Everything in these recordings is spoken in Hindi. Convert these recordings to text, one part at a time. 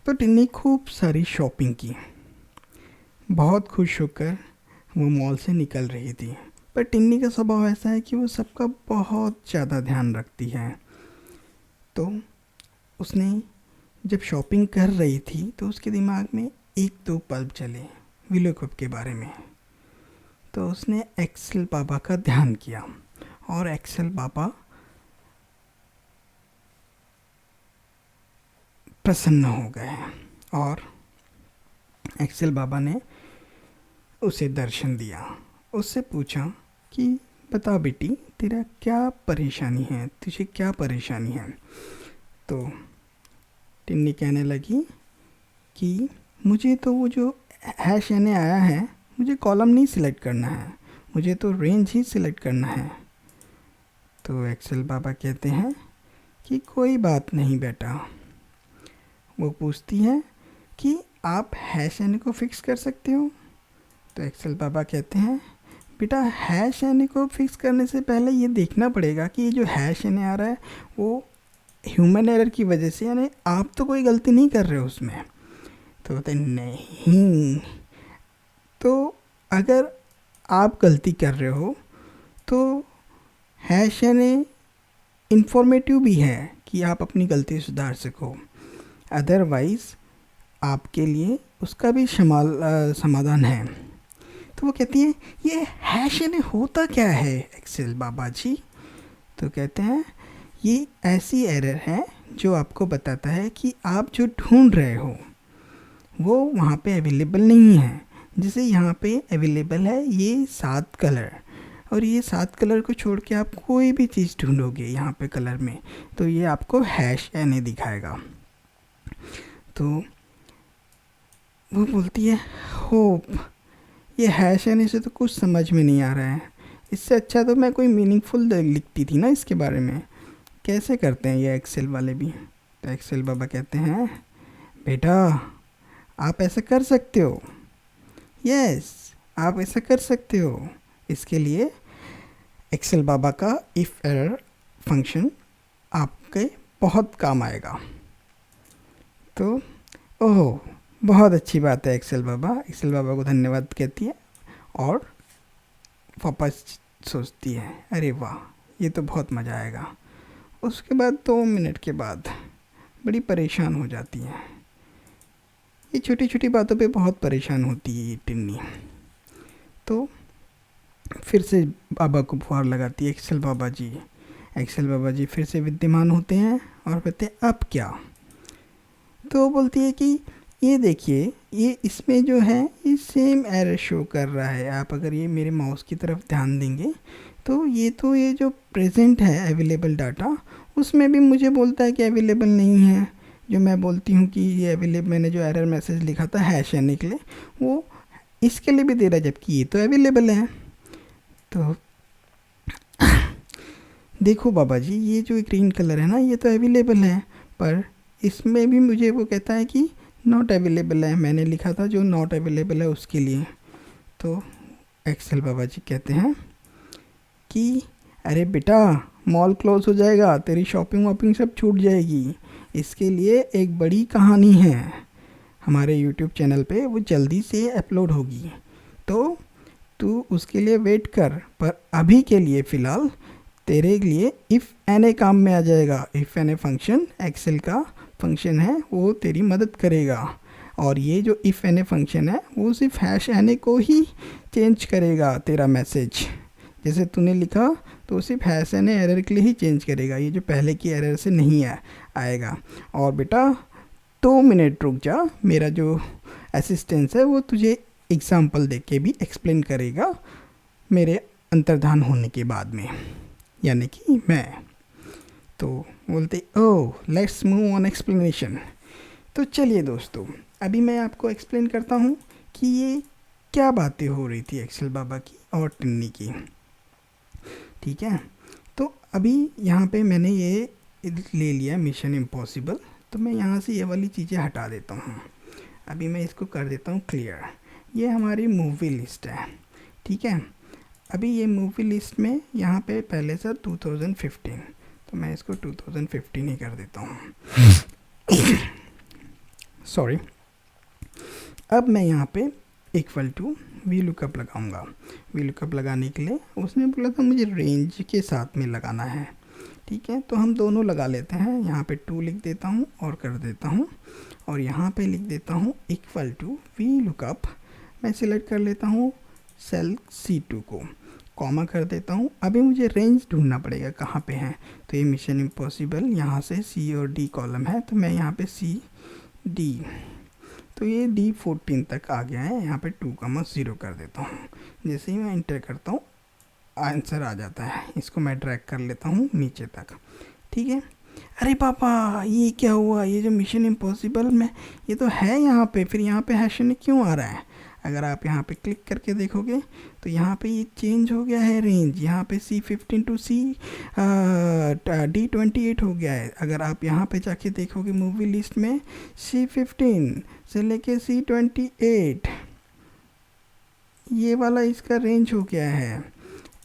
तो टिन्नी खूब सारी शॉपिंग की। बहुत खुश होकर वो मॉल से निकल रही थी। पर टिन्नी का स्वभाव ऐसा है कि वो सबका बहुत ज़्यादा ध्यान रखती है। तो उसने जब शॉपिंग कर रही थी तो उसके दिमाग में एक दो पल्ब चले विलो कप के बारे में। तो उसने एक्सेल बाबा का ध्यान किया और एक्सेल बाबा प्रसन्न हो गए और एक्सेल बाबा ने उसे दर्शन दिया। उससे पूछा कि बता बेटी, तेरा क्या परेशानी है, तुझे क्या परेशानी है। तो टिन्नी कहने लगी कि मुझे तो वो जो हैश यानी आया है, मुझे कॉलम नहीं सिलेक्ट करना है, मुझे तो रेंज ही सिलेक्ट करना है। तो एक्सेल बाबा कहते हैं कि कोई बात नहीं बेटा। वो पूछती है कि आप हैश यानी को फिक्स कर सकते हो। तो एक्सेल बाबा कहते हैं बेटा, हैश यानी को फिक्स करने से पहले ये देखना पड़ेगा कि ये जो हैश यानी आ रहा है वो ह्यूमन एरर की वजह से, यानी आप तो कोई गलती नहीं कर रहे हो उसमें। तो बोलते नहीं, तो अगर आप गलती कर रहे हो तो हैश यानी इन्फॉर्मेटिव भी है कि आप अपनी गलती सुधार सको, अदरवाइज़ आपके लिए उसका भी समाधान है। तो वो कहती है ये हैश यानी होता क्या है एक्सेल बाबा जी। तो कहते हैं ये ऐसी एरर है जो आपको बताता है कि आप जो ढूंढ रहे हो वो वहाँ पे अवेलेबल नहीं है। जैसे यहाँ पे अवेलेबल है ये 7 कलर, और ये 7 कलर को छोड़ के आप कोई भी चीज़ ढूंढोगे यहाँ पे कलर में तो ये आपको हैश यानी दिखाएगा। तो वो बोलती है होप, ये हैश यानी से तो कुछ समझ में नहीं आ रहा है, इससे अच्छा तो मैं कोई मीनिंगफुल लिखती थी ना इसके बारे में। कैसे करते हैं ये एक्सेल वाले भी। तो एक्सेल बाबा कहते हैं बेटा आप ऐसा कर सकते हो, यस आप ऐसा कर सकते हो। इसके लिए एक्सेल बाबा का इफ़ एरर फंक्शन आपके बहुत काम आएगा। तो ओह बहुत अच्छी बात है एक्सेल बाबा को धन्यवाद कहती है और वापस सोचती है अरे वाह ये तो बहुत मज़ा आएगा। उसके बाद 2 मिनट के बाद बड़ी परेशान हो जाती है। ये छोटी छोटी बातों पे बहुत परेशान होती है ये टिन्नी। तो फिर से बाबा को फुहार लगाती है एक्सेल बाबा जी फिर से विद्यमान होते हैं और कहते हैं अब क्या। तो बोलती है कि ये देखिए ये इसमें जो है ये सेम एरर शो कर रहा है। आप अगर ये मेरे माउस की तरफ ध्यान देंगे तो ये जो प्रेजेंट है अवेलेबल डाटा उसमें भी मुझे बोलता है कि अवेलेबल नहीं है। जो मैं बोलती हूँ कि ये अवेलेबल, मैंने जो एरर मैसेज लिखा था हैश यानी के लिए वो इसके लिए भी दे रहा है जबकि ये तो अवेलेबल है। तो देखो बाबा जी ये जो ग्रीन कलर है ना ये तो अवेलेबल है, पर इसमें भी मुझे वो कहता है कि नॉट अवेलेबल है, मैंने लिखा था जो नॉट अवेलेबल है उसके लिए। तो एक्सेल बाबा जी कहते हैं कि अरे बेटा मॉल क्लोज हो जाएगा, तेरी शॉपिंग वॉपिंग सब छूट जाएगी, इसके लिए एक बड़ी कहानी है हमारे यूट्यूब चैनल पे, वो जल्दी से अपलोड होगी, तो तू उसके लिए वेट कर। पर अभी के लिए फ़िलहाल तेरे लिए इफ़ एन काम में आ जाएगा। इफ़ एन फंक्शन एक्सेल का फंक्शन है वो तेरी मदद करेगा, और ये जो इफ़ एन फंक्शन है वो सिर्फ हैश एन को ही चेंज करेगा तेरा मैसेज। जैसे तूने लिखा तो सिर्फ हैश एन एरर के लिए ही चेंज करेगा, ये जो पहले की एरर से नहीं आएगा। और बेटा 2 मिनट रुक जा, मेरा जो असिस्टेंस है वो तुझे एग्जाम्पल दे के भी एक्सप्लेन करेगा मेरे अंतर्धान होने के बाद में, यानी कि मैं। तो बोलते ओह लेट्स मूव ऑन एक्सप्लेनेशन। तो चलिए दोस्तों अभी मैं आपको एक्सप्लेन करता हूँ कि ये क्या बातें हो रही थी एक्सेल बाबा की और टिन्नी की। ठीक है, तो अभी यहाँ पे मैंने ये ले लिया मिशन इम्पॉसिबल, तो मैं यहाँ से ये वाली चीज़ें हटा देता हूँ। अभी मैं इसको कर देता हूँ क्लियर। ये हमारी मूवी लिस्ट है, ठीक है। अभी ये मूवी लिस्ट में यहाँ पे पहले से 2015, तो मैं इसको 2015 ही कर देता हूँ। सॉरी। अब मैं यहाँ पे इक्वल टू वी लुकअप लगाऊंगा। वी लुकअप लगाने के लिए उसने बोला था मुझे रेंज के साथ में लगाना है, ठीक है। तो हम दोनों लगा लेते हैं। यहाँ पे 2 लिख देता हूँ और कर देता हूँ, और यहाँ पे लिख देता हूँ इक्वल टू वी लुकअप। मैं सिलेक्ट कर लेता हूँ सेल C2 को, कॉमा कर देता हूँ। अभी मुझे रेंज ढूंढना पड़ेगा कहाँ पे है। तो ये मिशन इम्पॉसिबल यहाँ से C और D कॉलम है, तो मैं यहाँ पे CD, तो ये D14 तक आ गया है। यहाँ पे 2,0 कर देता हूँ। जैसे ही मैं इंटर करता हूँ आंसर आ जाता है। इसको मैं ड्रैग कर लेता हूँ नीचे तक, ठीक है। अरे पापा ये क्या हुआ, ये जो मिशन इम्पॉसिबल में ये तो है यहाँ पे, फिर यहाँ पे हैश क्यों आ रहा है? अगर आप यहाँ पे क्लिक करके देखोगे तो यहाँ पे ये चेंज हो गया है रेंज। यहाँ पे C15 टू D28 हो गया है। अगर आप यहाँ पे जाके देखोगे मूवी लिस्ट में C15 से लेके C28 ये वाला इसका रेंज हो गया है।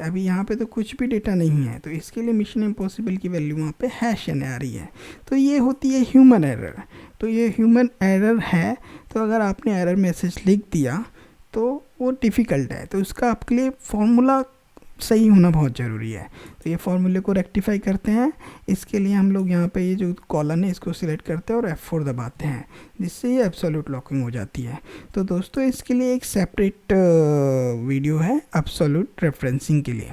अभी यहाँ पे तो कुछ भी डेटा नहीं है, तो इसके लिए मिशन इम्पॉसिबल की वैल्यू वहाँ पे हैश आ रही है। तो ये होती है ह्यूमन एरर। तो ये ह्यूमन एरर है। तो अगर आपने एरर मैसेज लिख दिया तो वो डिफ़िकल्ट है, तो उसका आपके लिए फॉर्मूला सही होना बहुत ज़रूरी है। तो ये फॉर्मूले को रेक्टिफाई करते हैं। इसके लिए हम लोग यहाँ पे ये जो कॉलन है इसको सिलेक्ट करते हैं और F4 दबाते हैं, जिससे ये एब्सोल्यूट लॉकिंग हो जाती है। तो दोस्तों इसके लिए एक सेपरेट वीडियो है एब्सोल्यूट रेफरेंसिंग के लिए,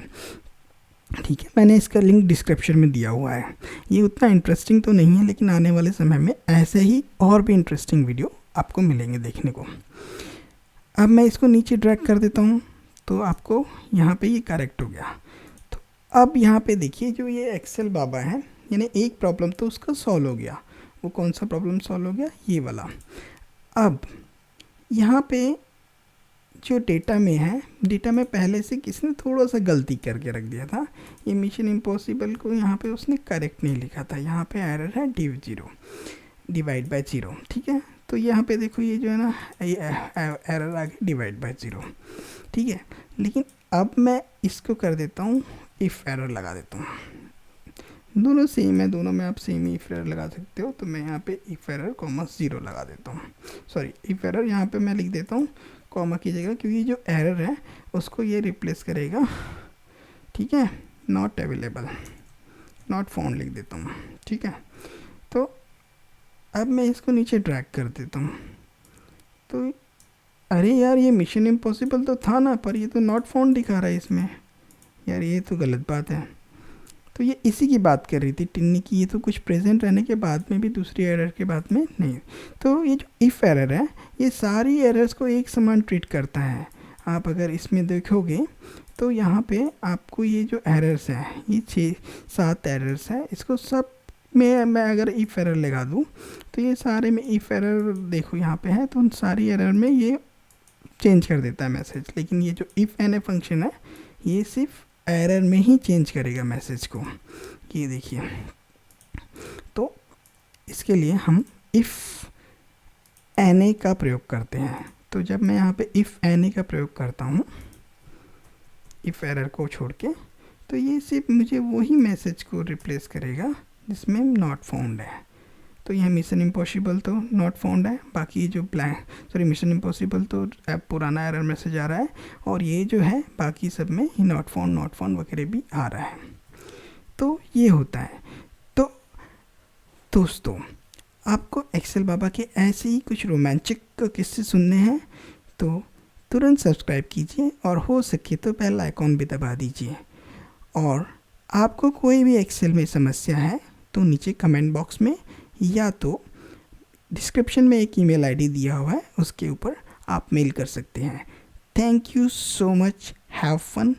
ठीक है। मैंने इसका लिंक डिस्क्रिप्शन में दिया हुआ है। ये उतना इंटरेस्टिंग तो नहीं है, लेकिन आने वाले समय में ऐसे ही और भी इंटरेस्टिंग वीडियो आपको मिलेंगे देखने को। अब मैं इसको नीचे ड्रैग कर देता हूँ, तो आपको यहाँ पे ये करेक्ट हो गया। तो अब यहाँ पे देखिए जो ये एक्सेल बाबा है, यानी एक प्रॉब्लम तो उसका सॉल्व हो गया। वो कौन सा प्रॉब्लम सॉल्व हो गया? ये वाला। अब यहाँ पे जो डेटा में है, डेटा में पहले से किसने थोड़ा सा गलती करके रख दिया था। ये मिशन इम्पॉसिबल को यहाँ पे उसने करेक्ट नहीं लिखा था। यहाँ पे एरर है डिवाइड बाय 0, ठीक है। तो यहाँ पे देखो ये जो है ना ये एरर आ गया डिवाइड बाय 0, ठीक है। लेकिन अब मैं इसको कर देता हूँ इफ़ एरर लगा देता हूँ। दोनों सेम है, दोनों में आप सेम ही इफ़ एरर लगा सकते हो। तो मैं यहाँ पे इफ़ एरर कॉमा 0 लगा देता हूँ। सॉरी, इफ़ एरर यहाँ पे मैं लिख देता हूँ कॉमा की जगह, क्योंकि जो एरर है उसको ये रिप्लेस करेगा, ठीक है। नॉट अवेलेबल, नॉट फाउंड लिख देता हूँ, ठीक है। तो अब मैं इसको नीचे ड्रैग कर देता हूँ। तो अरे यार ये मिशन इम्पॉसिबल तो था ना, पर ये तो नॉट फाउंड दिखा रहा है इसमें। यार ये तो गलत बात है। तो ये इसी की बात कर रही थी टिन्नी की। ये तो कुछ प्रेजेंट रहने के बाद में भी दूसरी एरर के बाद में नहीं। तो ये जो इफ़ एरर है ये सारी एरर्स को एक समान ट्रीट करता है। आप अगर इसमें देखोगे तो यहाँ पे आपको ये जो एरर्स हैं, ये 6-7 एरर्स हैं, इसको सब में मैं अगर इफ़ एरर लगा दूँ तो ये सारे में इफ़ एरर देखो यहाँ पे है, तो उन सारी एरर में ये चेंज कर देता है मैसेज। लेकिन ये जो इफ़ एन ए फंक्शन है ये सिर्फ एरर में ही चेंज करेगा मैसेज को। ये देखिए, तो इसके लिए हम इफ़ एन ए का प्रयोग करते हैं। तो जब मैं यहाँ पे इफ़ एन ए का प्रयोग करता हूँ इफ़ एरर को छोड़ के, तो ये सिर्फ मुझे वही मैसेज को रिप्लेस करेगा जिसमें नॉट फाउंड है। तो यह मिशन इम्पॉसिबल तो नॉट फाउंड है, बाकी जो मिशन इम्पॉसिबल तो पुराना एरर मैसेज आ रहा है, और ये जो है बाकी सब में ही नॉट फाउंड वगैरह भी आ रहा है। तो ये होता है। तो दोस्तों आपको एक्सेल बाबा के ऐसे ही कुछ रोमांचक किस्से सुनने हैं तो तुरंत सब्सक्राइब कीजिए, और हो सके तो बेल आइकॉन भी दबा दीजिए। और आपको कोई भी एक्सेल में समस्या है तो नीचे कमेंट बॉक्स में या तो डिस्क्रिप्शन में एक ईमेल आईडी दिया हुआ है उसके ऊपर आप मेल कर सकते हैं। Thank you so much. Have fun.